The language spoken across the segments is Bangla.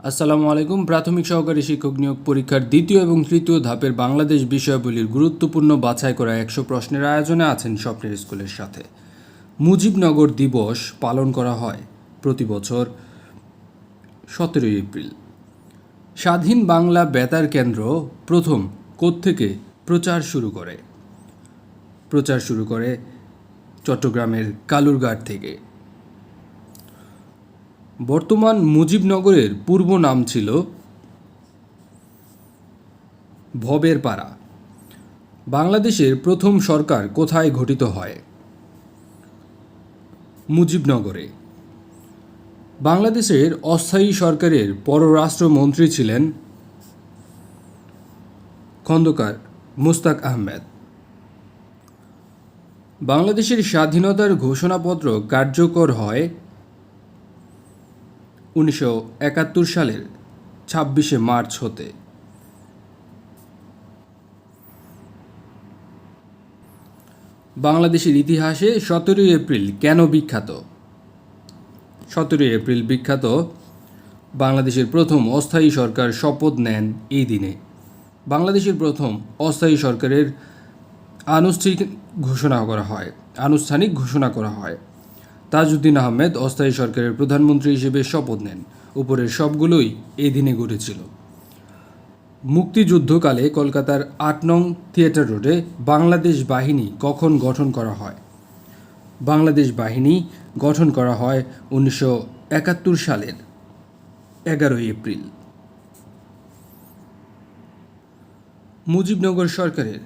আসসালামু আলাইকুম। প্রাথমিক সহকারী শিক্ষক নিয়োগ পরীক্ষার দ্বিতীয় এবং তৃতীয় ধাপের বাংলাদেশ বিষয়াবলীর গুরুত্বপূর্ণ বাছাই করা 100 প্রশ্নের আয়োজনে আছেন স্বপ্নের স্কুলের সাথে। মুজিবনগর দিবস পালন করা হয় প্রতি বছর 17 এপ্রিল। স্বাধীন বাংলা বেতার কেন্দ্র প্রথম কোত্থেকে প্রচার শুরু করে চট্টগ্রামের কালুরঘাট থেকে। বর্তমান মুজিবনগরের পূর্ব নাম ছিল ভবের পাড়া। বাংলাদেশের প্রথম সরকার কোথায় গঠিত হয়? মুজিবনগরে। বাংলাদেশের অস্থায়ী সরকারের পররাষ্ট্রমন্ত্রী ছিলেন খন্দকার মুস্তাক আহমেদ। বাংলাদেশের স্বাধীনতার ঘোষণাপত্র কার্যকর হয় 1971 সালের 26শে মার্চ হতে। বাংলাদেশের ইতিহাসে 17 এপ্রিল কেন বিখ্যাত? 17 এপ্রিল বিখ্যাত বাংলাদেশের প্রথম অস্থায়ী সরকার শপথ নেন এই দিনে। বাংলাদেশের প্রথম অস্থায়ী সরকারের আনুষ্ঠানিক ঘোষণা করা হয়। তাজউদ্দিন আহমেদ অস্থায়ী সরকারের প্রধানমন্ত্রী হিসেবে শপথ নেন। উপরের সবগুলোই এই দিনে ঘটেছিল। মুক্তিযুদ্ধকালে কলকাতার 8 নং থিয়েটার রোডে বাংলাদেশ বাহিনী কখন গঠন করা হয়? বাংলাদেশ বাহিনী গঠন করা হয় 1971 সালের 11 এপ্রিল। মুজিবনগর সরকারের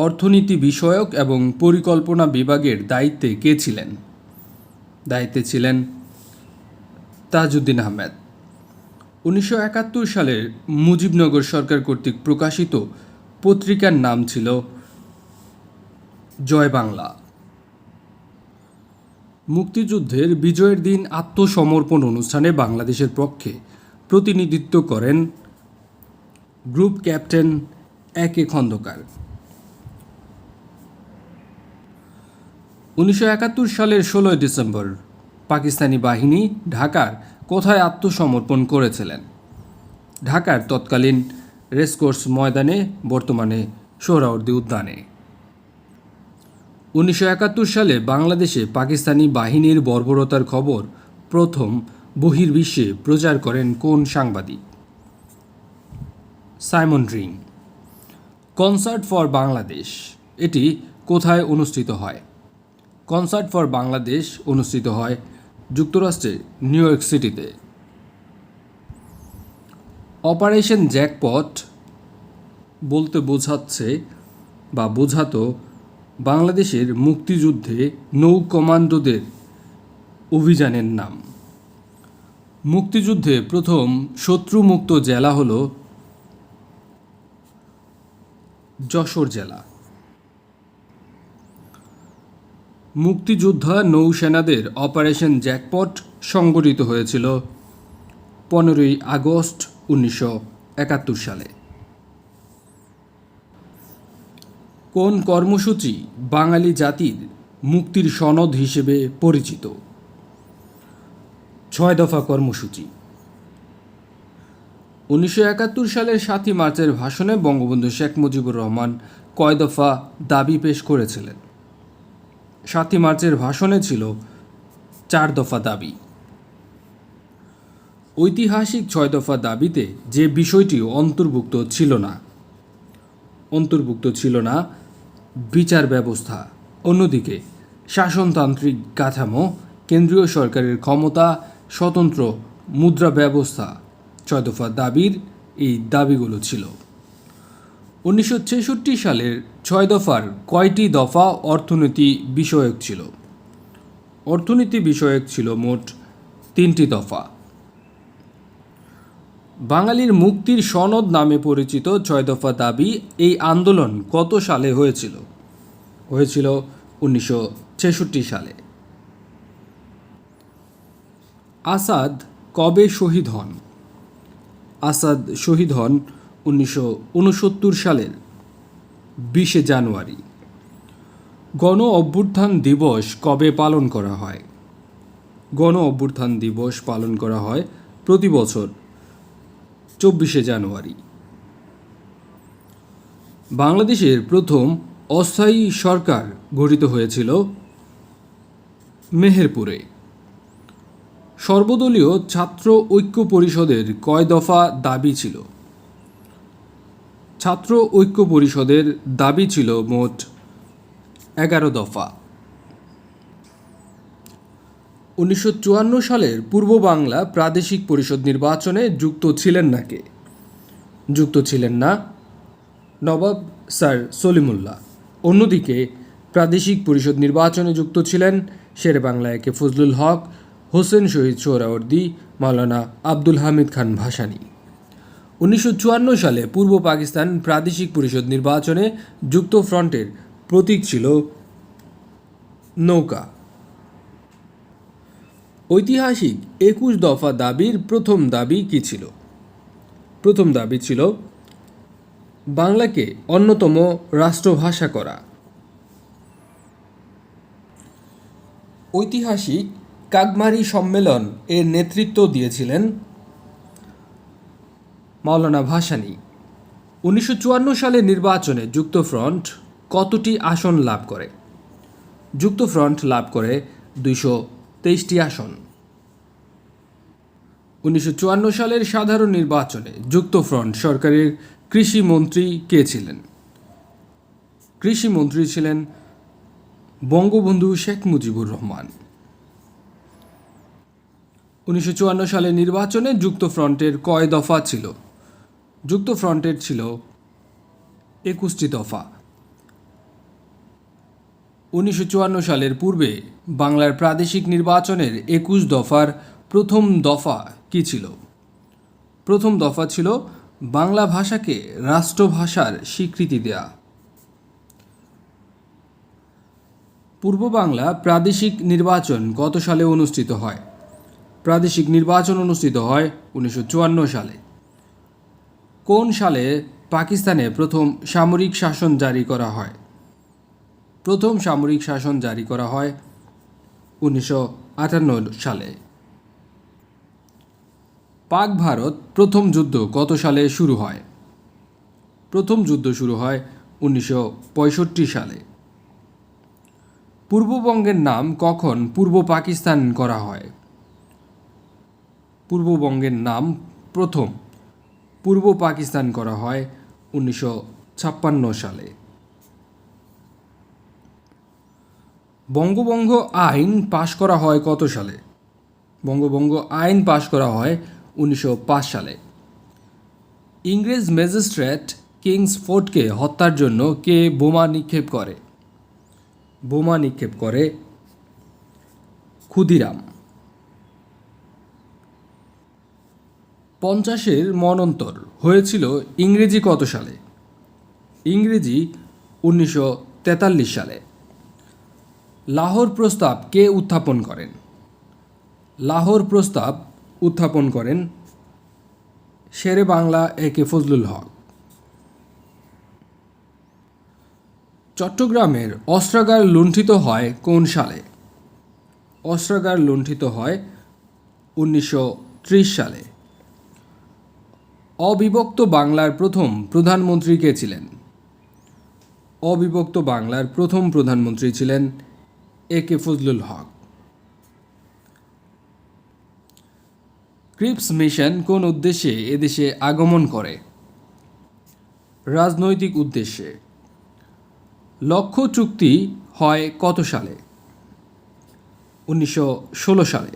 অর্থনীতি বিষয়ক এবং পরিকল্পনা বিভাগের দায়িত্বে কে ছিলেন? দায়িত্বে ছিলেন তাজউদ্দিন আহমেদ। 1971 সালের মুজিবনগর সরকার কর্তৃক প্রকাশিত পত্রিকার নাম ছিল জয় বাংলা। মুক্তিযুদ্ধের বিজয়ের দিন আত্মসমর্পণ অনুষ্ঠানে বাংলাদেশের পক্ষে প্রতিনিধিত্ব করেন গ্রুপ ক্যাপ্টেন একে খন্দকার। 1971 সালের 16 ডিসেম্বর পাকিস্তানি বাহিনী ঢাকার কোথায় আত্মসমর্পণ করেছিলেন? ঢাকার তৎকালীন রেসকোর্স ময়দানে, বর্তমানে সোহরাওয়ার্দী উদ্যানে। 1971 সালে বাংলাদেশে পাকিস্তানি বাহিনীর বর্বরতার খবর প্রথম বহির্বিশ্বে প্রচার করেন কোন সাংবাদিক? Simon ring. Concert for Bangladesh এটি কোথায় অনুষ্ঠিত হয়? কনসার্ট ফর বাংলাদেশ অনুষ্ঠিত হয় যুক্তরাষ্ট্রের নিউ ইয়র্ক সিটিতে। অপারেশন জ্যাকপট বলতে বোঝাতো বাংলাদেশের মুক্তিযুদ্ধে নৌ কমান্ডোদের অভিযানের নাম। মুক্তিযুদ্ধে প্রথম শত্রুমুক্ত জেলা হল যশোর জেলা। মুক্তিযোদ্ধা নৌসেনাদের অপারেশন জ্যাকপট সংগঠিত হয়েছিল 15 আগস্ট 1971 সালে। কোন কর্মসূচি বাঙালি জাতির মুক্তির সনদ হিসেবে পরিচিত? 6 দফা কর্মসূচি। 1971 সালের 7 মার্চের ভাষণে বঙ্গবন্ধু শেখ মুজিবুর রহমান কয় দফা দাবি পেশ করেছিলেন? 7 মার্চের ভাষণে ছিল 4 দফা দাবি। ঐতিহাসিক 6 দফা দাবিতে যে বিষয়টি অন্তর্ভুক্ত ছিল না বিচার ব্যবস্থা, অন্যদিকে শাসনতান্ত্রিক কাঠামো, কেন্দ্রীয় সরকারের ক্ষমতা, স্বতন্ত্র মুদ্রা ব্যবস্থা, 6 দফা দাবির এই দাবিগুলো ছিল। 1966 সালের 6 দফার কয়টি দফা অর্থনীতি বিষয়ক ছিল? অর্থনীতি বিষয়ক ছিল মোট 3টি দফা। বাঙালির মুক্তির সনদ নামে পরিচিত 6 দফা দাবি এই আন্দোলন কত সালে হয়েছিল? 1966 সালে। আসাদ কবে শহীদ হন? আসাদ শহীদ হন 1969 সালের 20 জানুয়ারি। গণ অভ্যুত্থান দিবস কবে পালন করা হয়? গণ অভ্যুত্থান দিবস পালন করা হয় প্রতি বছর 24শে জানুয়ারি। বাংলাদেশের প্রথম অস্থায়ী সরকার গঠিত হয়েছিল মেহেরপুরে। সর্বদলীয় ছাত্র ঐক্য পরিষদের কয় দফা দাবি ছিল? ছাত্র ঐক্য পরিষদের দাবি ছিল মোট 11 দফা। 1954 সালের পূর্ব বাংলা প্রাদেশিক পরিষদ নির্বাচনে যুক্ত ছিলেন না কে? যুক্ত ছিলেন না নবাব স্যার সলিমুল্লাহ। অন্যদিকে প্রাদেশিক পরিষদ নির্বাচনে যুক্ত ছিলেন শেরে বাংলা একে ফজলুল হক, হোসেন শহীদ সোহরাওয়ার্দী, মাওলানা আব্দুল হামিদ খান ভাসানী। 1954 সালে পূর্ব পাকিস্তান প্রাদেশিক পরিষদ নির্বাচনে যুক্ত ফ্রন্টের প্রতীক ছিল নৌকা। ঐতিহাসিক 21 দফা দাবির প্রথম দাবি কী ছিল? প্রথম দাবি ছিল বাংলাকে অন্যতম রাষ্ট্রভাষা করা। ঐতিহাসিক কাগমারি সম্মেলন এর নেতৃত্ব দিয়েছিলেন মাওলানা ভাসানী। 1954 সালের নির্বাচনে যুক্তফ্রন্ট কতটি আসন লাভ করে? যুক্তফ্রন্ট লাভ করে 223টি আসন। 1954 সালের সাধারণ নির্বাচনে যুক্তফ্রন্ট সরকারের কৃষি মন্ত্রী কে ছিলেন? কৃষি মন্ত্রী ছিলেন বঙ্গবন্ধু শেখ মুজিবুর রহমান। 1954 সালের নির্বাচনে যুক্তফ্রন্টের কয় দফা ছিল? যুক্তফ্রন্টের ছিল 21টি দফা। 1954 সালের পূর্বে বাংলার প্রাদেশিক নির্বাচনের 21 দফার প্রথম দফা কী ছিল? প্রথম দফা ছিল বাংলা ভাষাকে রাষ্ট্রভাষার স্বীকৃতি দেয়া। পূর্ব বাংলা প্রাদেশিক নির্বাচন কত সালে অনুষ্ঠিত হয়? প্রাদেশিক নির্বাচন অনুষ্ঠিত হয় 1954 সালে। কোন সালে পাকিস্তানে প্রথম সামরিক শাসন জারি করা হয়? প্রথম সামরিক শাসন জারি করা হয় 1958 সালে। পাক ভারত প্রথম যুদ্ধ কত সালে শুরু হয়? প্রথম যুদ্ধ শুরু হয় 1965 সালে। পূর্ববঙ্গের নাম কখন পূর্ব পাকিস্তান করা হয়? পূর্ববঙ্গের নাম প্রথম পূর্ব পাকিস্তান করা হয় 1956 সালে। বঙ্গভঙ্গ আইন পাশ করা হয় কত সালে? বঙ্গভঙ্গ আইন পাশ করা হয় 1905 সালে। ইংরেজ ম্যাজিস্ট্রেট কিংসফোর্ডকে হত্যার জন্য কে বোমা নিক্ষেপ করে? বোমা নিক্ষেপ করে ক্ষুদিরাম। 50-এর মন্বন্তর হয়েছিল ইংরেজি কত সালে? ইংরেজি 1943 সালে। লাহোর প্রস্তাব কে উত্থাপন করেন? লাহোর প্রস্তাব উত্থাপন করেন শেরে বাংলা একে ফজলুল হক। চট্টগ্রামের অস্ত্রাগার লুণ্ঠিত হয় কোন সালে? অস্ত্রাগার লুণ্ঠিত হয় 1930 সালে। অবিভক্ত বাংলার প্রথম প্রধানমন্ত্রী কে ছিলেন? অবিভক্ত বাংলার প্রথম প্রধানমন্ত্রী ছিলেন একে ফজলুল হক। ক্রিপস মিশন কোন উদ্দেশ্যে এদেশে আগমন করে? রাজনৈতিক উদ্দেশ্যে। লক্ষ্য চুক্তি হয় কত সালে? 1916 সালে।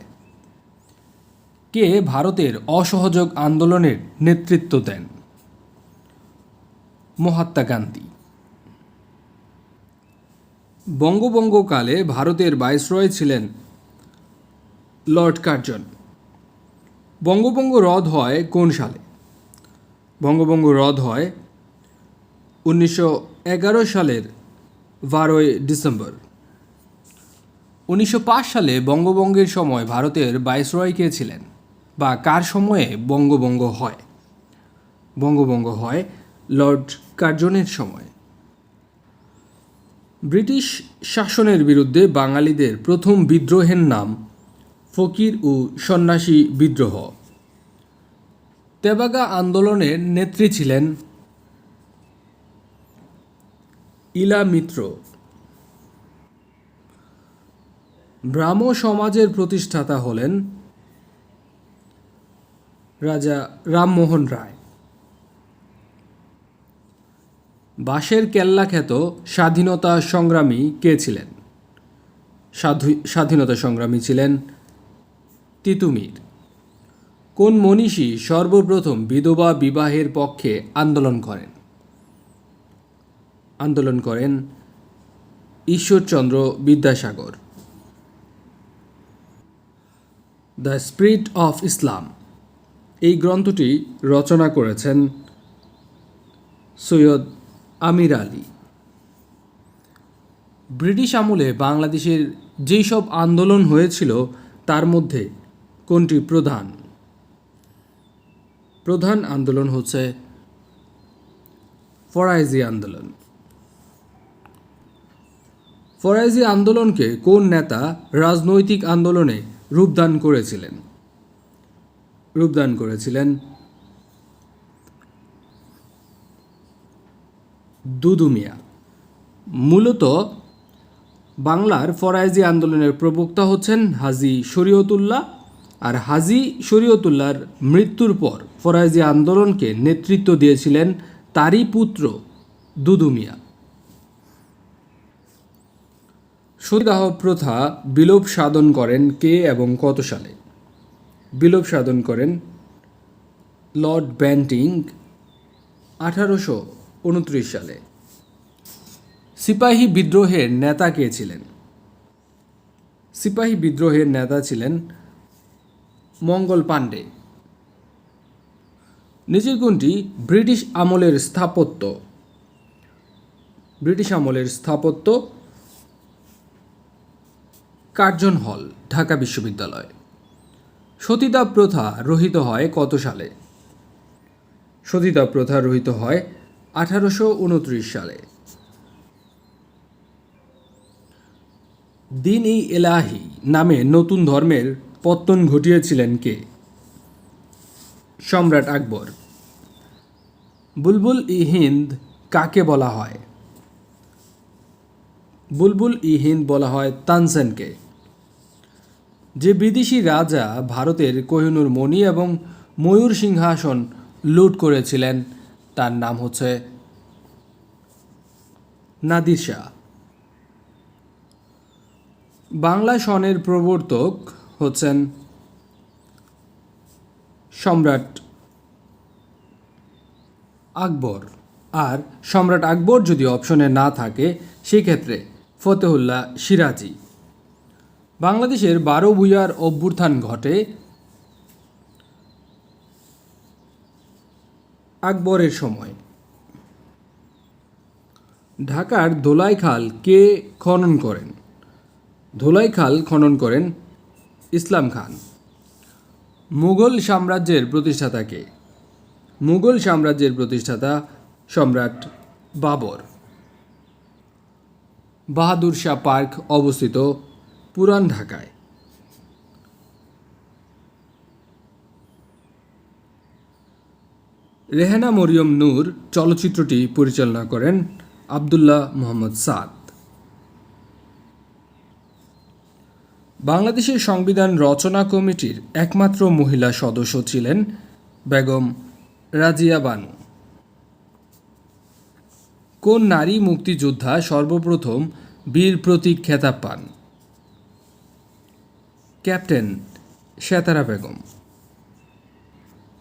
কে ভারতের অসহযোগ আন্দোলনের নেতৃত্ব দেন? মহাত্মা গান্ধী। বঙ্গভঙ্গকালে ভারতের ভাইসরয় ছিলেন লর্ড কার্জন। বঙ্গভঙ্গ রদ হয় কোন সালে? বঙ্গভঙ্গ রদ হয় 1911 সালের 12 ডিসেম্বর। 1905 সালে বঙ্গভঙ্গের সময় ভারতের ভাইসরয় কে ছিলেন বা কার সময়ে বঙ্গভঙ্গ হয়? বঙ্গভঙ্গ হয় লর্ড কার্জনের সময়। ব্রিটিশ শাসনের বিরুদ্ধে বাঙালিদের প্রথম বিদ্রোহের নাম ফকির ও সন্ন্যাসী বিদ্রোহ। তেভাগা আন্দোলনের নেত্রী ছিলেন ইলা মিত্র। ব্রাহ্ম সমাজের প্রতিষ্ঠাতা হলেন রাজা রামমোহন রায়। বাঁশের কেল্লা খ্যাত স্বাধীনতা সংগ্রামী কে ছিলেন? স্বাধীনতা সংগ্রামী ছিলেন তিতুমির। কোন মনীষী সর্বপ্রথম বিধবা বিবাহের পক্ষে আন্দোলন করেন Ishwarchandra Vidyasagar. The spirit of Islam এই গ্রন্থটি রচনা করেছেন সৈয়দ আমির আলী। ব্রিটিশ আমলে বাংলাদেশের যেই সব আন্দোলন হয়েছিল তার মধ্যে কোনটি প্রধান আন্দোলন হচ্ছে ফরাইজি আন্দোলন। ফরাইজি আন্দোলনকে কোন নেতা রাজনৈতিক আন্দোলনে রূপদান করেছিলেন দুদু মিয়া। মূলত বাংলার ফরাইজি আন্দোলনের প্রবক্তা হচ্ছেন হাজী শরীয়তুল্লাহ, আর হাজী শরীয়তুল্লাহর মৃত্যুর পর ফরাইজি আন্দোলনকে নেতৃত্ব দিয়েছিলেন তারই পুত্র দুদু মিয়া। সতীদাহ প্রথা বিলোপ সাধন করেন কে এবং কত সালে? বিলোপ সাধন করেন লর্ড ব্যান্টিং 1829 সালে। সিপাহী বিদ্রোহের নেতা কে ছিলেন? সিপাহী বিদ্রোহের নেতা ছিলেন মঙ্গল পাণ্ডে। নিচের কোনটি ব্রিটিশ আমলের স্থাপত্য? কার্জন হল, ঢাকা বিশ্ববিদ্যালয়। সতীদাহ প্রথা রহিত হয় কত সালে? সতীদাহ প্রথা রহিত হয় 1829 সালে। দ্বীন-ই এলাহী নামে নতুন ধর্মের পত্তন ঘটিয়েছিলেন কে? সম্রাট আকবর। বুলবুল-ই-হিন্দ কাকে বলা হয়? বুলবুল-ই-হিন্দ বলা হয় তানসেনকে। যে বিদেশি রাজা ভারতের কোহিনূর মণি এবং ময়ূর সিংহাসন লুট করেছিলেন তার নাম হচ্ছে নাদির শাহ। বাংলা সনের প্রবর্তক হচ্ছেন সম্রাট আকবর, আর সম্রাট আকবর যদি অপশনে না থাকে সেক্ষেত্রে ফতেহুল্লাহ সিরাজি। বাংলাদেশের 12 ভূঁইয়ার অভ্যুত্থান ঘটে আকবরের সময়। ঢাকার ধোলাই খাল কে খনন করেন? ধোলাই খাল খনন করেন ইসলাম খান। মুঘল সাম্রাজ্যের প্রতিষ্ঠাতা কে? মুঘল সাম্রাজ্যের প্রতিষ্ঠাতা সম্রাট বাবর। বাহাদুর শাহ পার্ক অবস্থিত পুরান ঢাকায়। রেহেনা মরিয়ম নূর চলচ্চিত্রটি পরিচালনা করেন আবদুল্লাহ মোহাম্মদ সাদ। বাংলাদেশের সংবিধান রচনা কমিটির একমাত্র মহিলা সদস্য ছিলেন বেগম রাজিয়া বানু। কোন নারী মুক্তিযোদ্ধা সর্বপ্রথম বীর প্রতীক খেতাব পান? ক্যাপ্টেন সেতারা বেগম।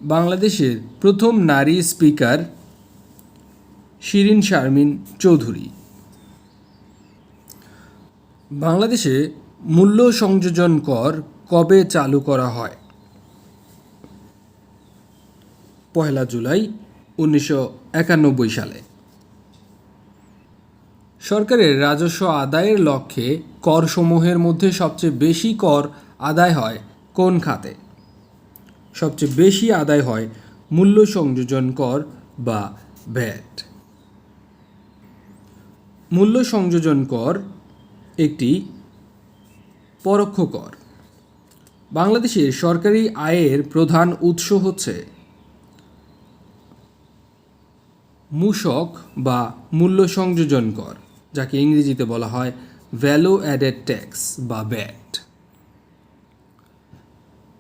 বাংলাদেশের প্রথম নারী স্পিকার শিরিন শারমিন চৌধুরী। বাংলাদেশে মূল্য সংযোজন কর কবে চালু করা হয়? 1 জুলাই 1991 সালে। সরকারের রাজস্ব আদায়ের লক্ষ্যে করসমূহের মধ্যে সবচেয়ে বেশি কর আদায় হয় কোন খাতে? সবচেয়ে বেশি আদায় হয় মূল্য সংযোজন কর বা ভ্যাট। মূল্য সংযোজন কর একটি পরোক্ষ কর। বাংলাদেশের সরকারি আয়ের প্রধান উৎস হচ্ছে মূসক বা মূল্য সংযোজন কর, যাকে ইংরেজিতে বলা হয় ভ্যালু অ্যাডেড ট্যাক্স বা ভ্যাট।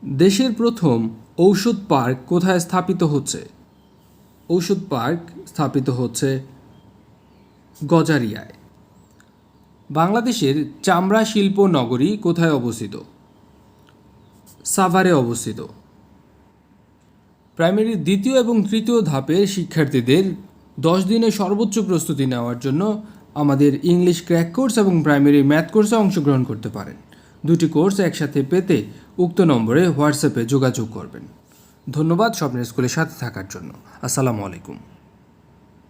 দেশের প্রথম ঔষধ পার্ক কোথায় স্থাপিত হচ্ছে? ঔষধ পার্ক স্থাপিত হচ্ছে গজারিয়ায়। বাংলাদেশের চামড়া শিল্প নগরী কোথায় অবস্থিত? সাভারে অবস্থিত। প্রাইমারির দ্বিতীয় এবং তৃতীয় ধাপের শিক্ষার্থীদের 10 দিনে সর্বোচ্চ প্রস্তুতি নেওয়ার জন্য আমাদের ইংলিশ ক্র্যাক কোর্স এবং প্রাইমারি ম্যাথ কোর্সে অংশগ্রহণ করতে পারেন। দুটি কোর্স একসাথে পেতে উক্ত নম্বরে হোয়াটসঅ্যাপে যোগাযোগ করবেন। ধন্যবাদ স্বপ্নের স্কুলের সাথে থাকার জন্য। আসসালামু আলাইকুম।